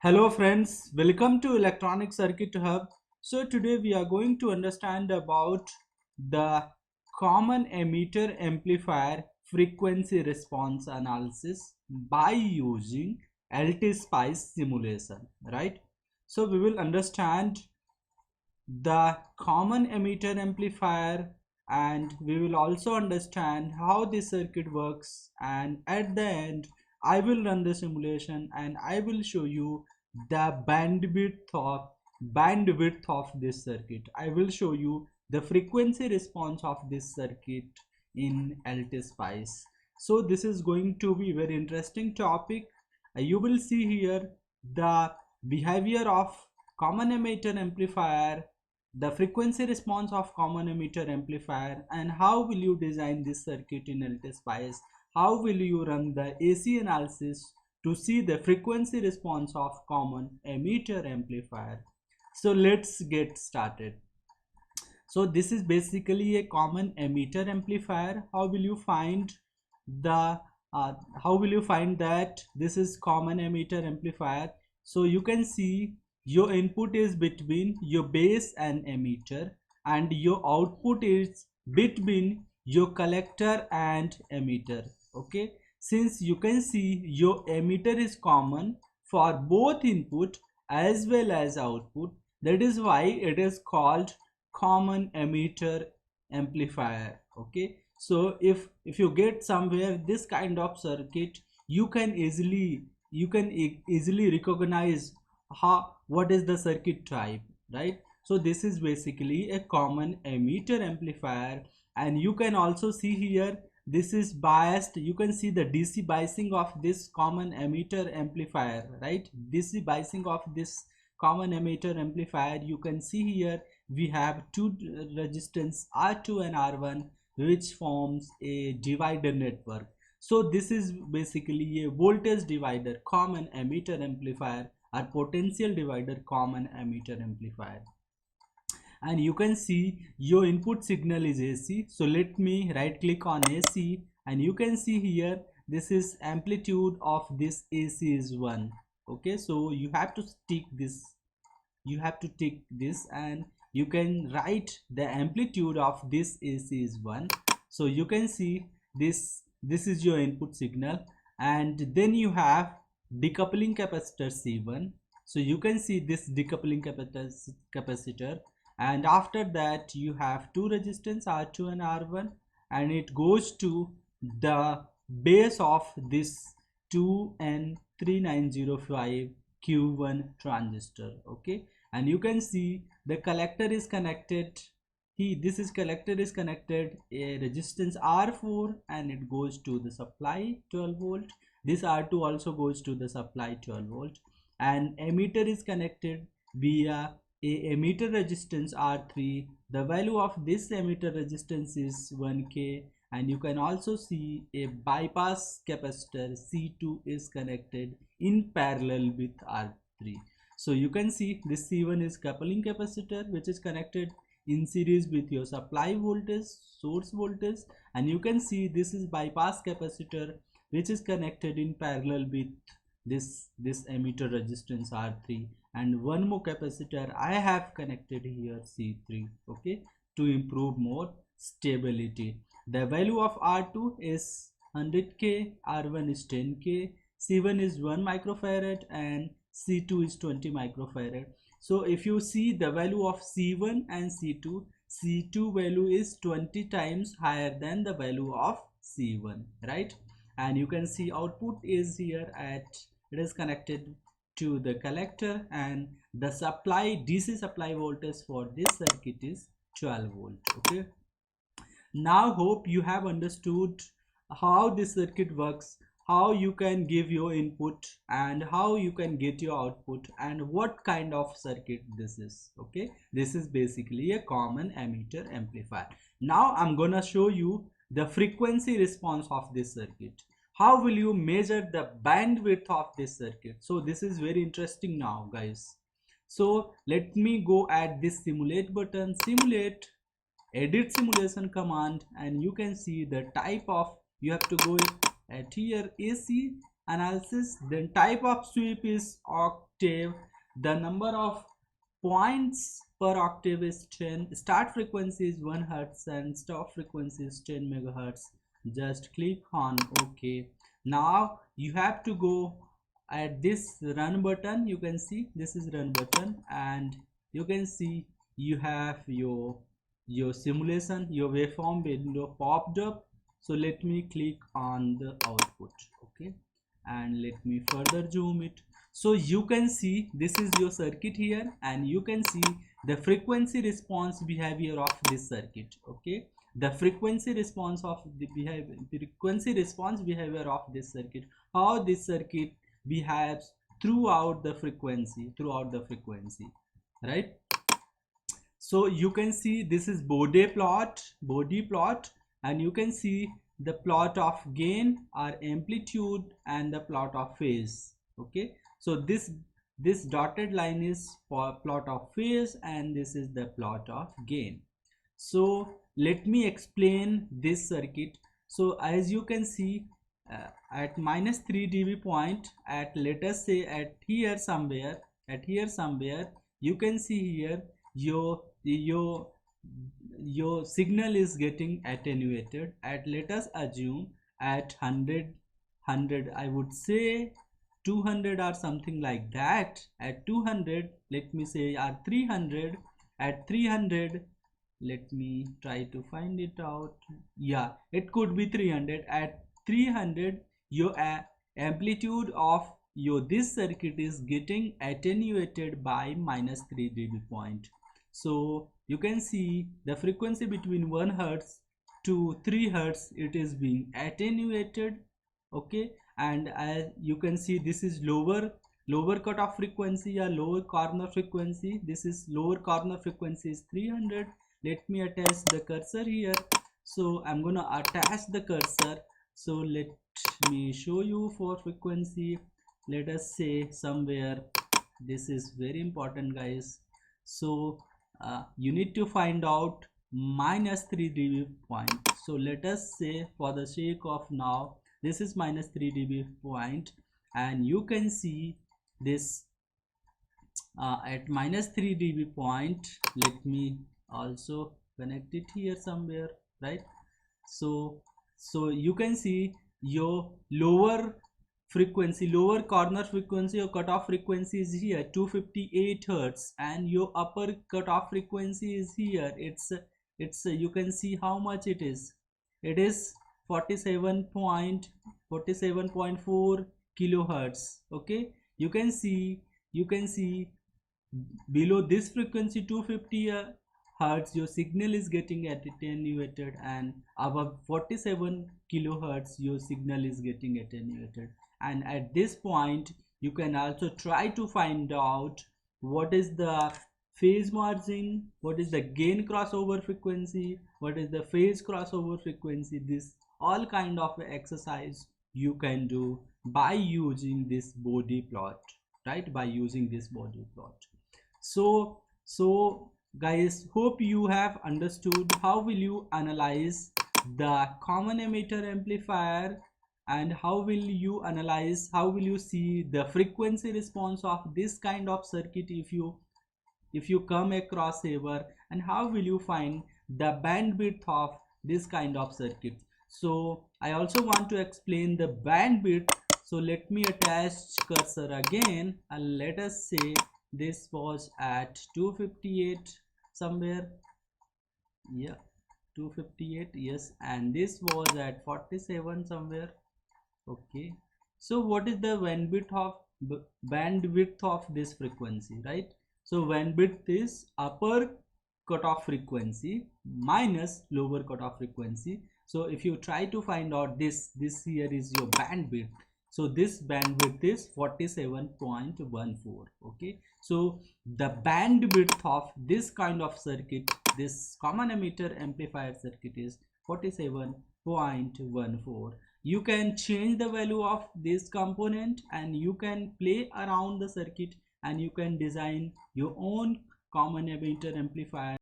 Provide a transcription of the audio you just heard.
Hello friends, welcome to Electronic Circuit Hub. So today we are going to understand about the common emitter amplifier frequency response analysis by using LT-Spice simulation, right? So we will understand the common emitter amplifier, and we will also understand how this circuit works, and at the end I will run the simulation and I will show you the bandwidth of this circuit. I will show you the frequency response of this circuit in LT Spice. So this is going to be very interesting topic. You will see here the behavior of common emitter amplifier, the frequency response of common emitter amplifier, and how will you design this circuit in LTSpice. How will you run the AC analysis to see the frequency response of common emitter amplifier. So let's get started. So this is basically a common emitter amplifier. How will you find the how will you find that this is common emitter amplifier? So you can see your input is between your base and emitter, and your output is between your collector and emitter. Okay, since you can see your emitter is common for both input as well as output, that is why it is called common emitter amplifier. Okay, so if you get somewhere this kind of circuit, you can easily recognize how what is the circuit type, right? So this is basically a common emitter amplifier. And you can also see here, this is biased. You can see the DC biasing of this common emitter amplifier, right? DC biasing of this common emitter amplifier, you can see here we have two resistance R2 and R1, which forms a divider network. So this is basically a voltage divider common emitter amplifier, or potential divider common emitter amplifier. And you can see your input signal is AC. So let me right click on AC, and you can see here this is amplitude of this AC is 1. Okay, so you have to tick this, and you can write the amplitude of this AC is 1. So you can see this is your input signal, and then you have decoupling capacitor C1. So you can see this decoupling capacitor, and after that you have two resistance R2 and R1, and it goes to the base of this 2N3905 Q1 transistor. Okay, and you can see the collector is connected. This collector is connected a resistance R4, and it goes to the supply 12 volt. This R2 also goes to the supply 12 volt, and emitter is connected via a emitter resistance R3. The value of this emitter resistance is 1k, and you can also see a bypass capacitor C2 is connected in parallel with R3. So you can see this C1 is coupling capacitor, which is connected in series with your supply voltage, source voltage, and you can see this is bypass capacitor, which is connected in parallel with this emitter resistance R3, and one more capacitor I have connected here, C3. Okay, to improve more stability. The value of R2 is 100k, R1 is 10k, C1 is 1 microfarad, and C2 is 20 microfarad. So if you see the value of C1 and C2 value is 20 times higher than the value of C1, right? And you can see output is here it is connected to the collector, and the supply DC supply voltage for this circuit is 12 volt. Okay, now hope you have understood how this circuit works, how you can give your input and how you can get your output, and what kind of circuit this is. Okay, this is basically a common emitter amplifier. Now I'm gonna show you the frequency response of this circuit. How will you measure the bandwidth of this circuit? So this is very interesting now, guys. So let me go at this simulate button, simulate, edit simulation command, and you can see the type of, you have to go at here AC analysis. Then type of sweep is octave. The number of points per octave is 10. Start frequency is 1 hertz and stop frequency is 10 megahertz. Just click on OK. Now you have to go at this run button. You can see this is run button, and you can see you have your simulation, your waveform window popped up. So let me click on the output. Okay, and let me further zoom it. So you can see this is your circuit here, and you can see the frequency response behavior of this circuit. Okay, the frequency response of the behavior of this circuit, how this circuit behaves throughout the frequency, right? So you can see this is body plot, and you can see the plot of gain or amplitude and the plot of phase. Okay, so this dotted line is for plot of phase, and this is the plot of gain. So let me explain this circuit. So as you can see, at minus 3 dB point, at let us say at here somewhere, you can see here your signal is getting attenuated at, let us assume, at 100, I would say 200 or something like that. At 200, let me say, or 300, at 300, let me try to find it out. Yeah, it could be 300. At 300, your amplitude of your this circuit is getting attenuated by minus 3 dB point. So you can see the frequency between 1 hertz to 3 hertz, it is being attenuated. Okay, and as you can see, this is lower cutoff frequency or lower corner frequency. This is lower corner frequency is 300. Let me attach the cursor here. So I'm gonna attach the cursor. So let me show you for frequency. Let us say somewhere, this is very important, guys. So you need to find out minus 3 dB point. So let us say, for the sake of now, this is minus 3 dB point, and you can see this at minus 3 dB point. Let me also connect it here somewhere, right? So you can see your lower corner frequency or cutoff frequency is here 258 hertz, and your upper cutoff frequency is here. It's you can see how much it is. It is 47.4 kilohertz. Okay, you can see below this frequency 250 hertz, your signal is getting attenuated, and above 47 kilohertz your signal is getting attenuated. And at this point, you can also try to find out what is the phase margin, what is the gain crossover frequency, what is the phase crossover frequency. This all kind of exercise you can do by using this body plot, right? By using this body plot. So guys, hope you have understood how will you analyze the common emitter amplifier, and how will you see the frequency response of this kind of circuit if you come across ever, and how will you find the bandwidth of this kind of circuit. So I also want to explain the bandwidth. So let me attach cursor again, and let us say this was at 258 somewhere. Yeah, 258, yes, and this was at 47 somewhere. Okay, so what is the bandwidth of this frequency, right? So bandwidth is upper cutoff frequency minus lower cutoff frequency. So if you try to find out this here is your bandwidth. So this bandwidth is 47.14. Okay, so the bandwidth of this kind of circuit, this common emitter amplifier circuit, is 47.14. You can change the value of this component, and you can play around the circuit, and you can design your own common emitter amplifier.